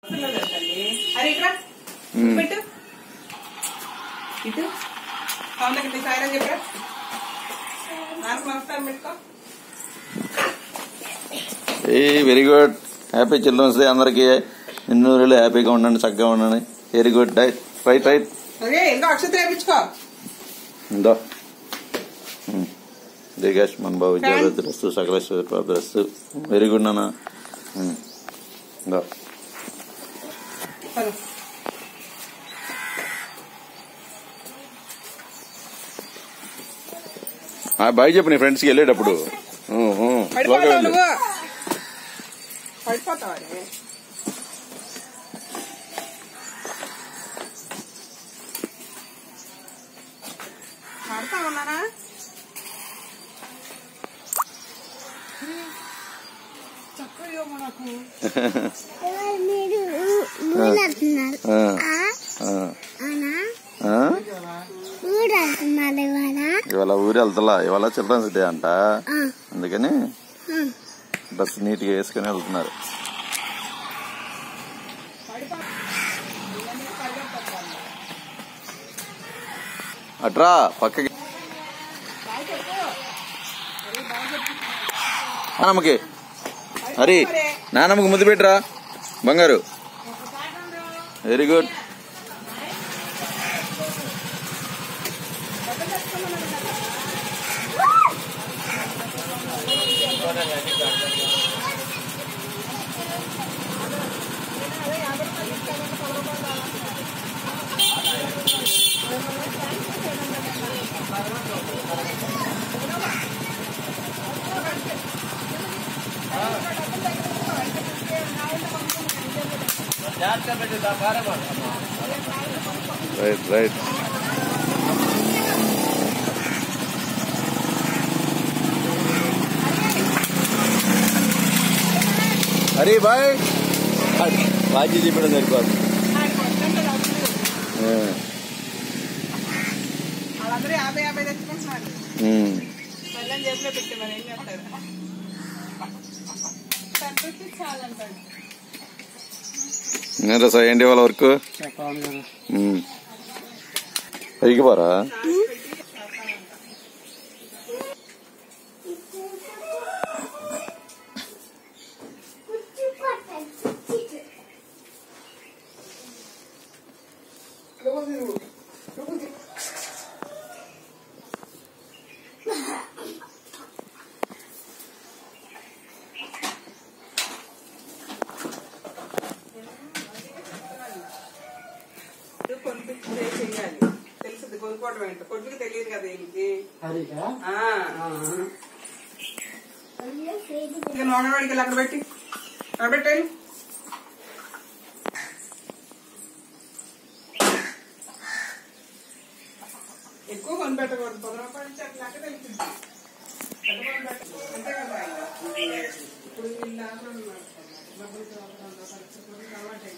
అరే ఇక్కడ పెట్టు ఇటు అవునకి సాయిరం చెప్పరా నాకు నమస్కారం పెట్టుకో. Very good. Happy children's day అందరికి. ఎన్నో రోజులు హ్యాపీగా ఉండండి, చక్కగా ఉండండి. Very good. Right right. అదే ఇంకా అక్షత వేయించుకో. ఇందా దిగేష్ మన బాబు విద్యార్థులు సకలేశ్వరస్తు. వెరీ గుడ్ నాన్న. ఇందా బాయ్ చెప్పు నీ ఫ్రెండ్స్కి వెళ్ళేటప్పుడు. ఇవాళ ఊరు వెళ్తలా, ఇవాళ చిల్డ్రన్స్ డే అంట, అందుకని డ్రెస్ నీట్ గా వేసుకుని వెళ్తున్నారు. అట్రా పక్కకి నానమ్మకి. హరి నానమ్మకి ముద్దు పెట్టరా బంగారు. Very good. Right right. అరే బాయ్ బాజీ చెప్పడం సరిపోదు. వాళ్ళందరూ 50 తెచ్చుకుంటున్నారు. చేతిలో పెట్టి మరి ఏం చేస్తారు. ఏంటి వాళ్ళ వర్క్ పైకి పోరా. చెయ్యాలి తెలుసుది కొనుక్కోవడం ఏంటో కొడుకు తెలియదు కదా వీళ్ళకి. నోడవాడికి వెళ్ళి అక్కడ పెట్టి అక్కడ పెట్టాలి. ఎక్కువ కొని పెట్టకూడదు. 10 రూపాయలు నుంచి అట్లా లెక్క తెలుస్తుంది. అంతే కదా ఇప్పుడు వీళ్ళు ఆటలు ఉన్నారు. డబ్బులు అలవాటు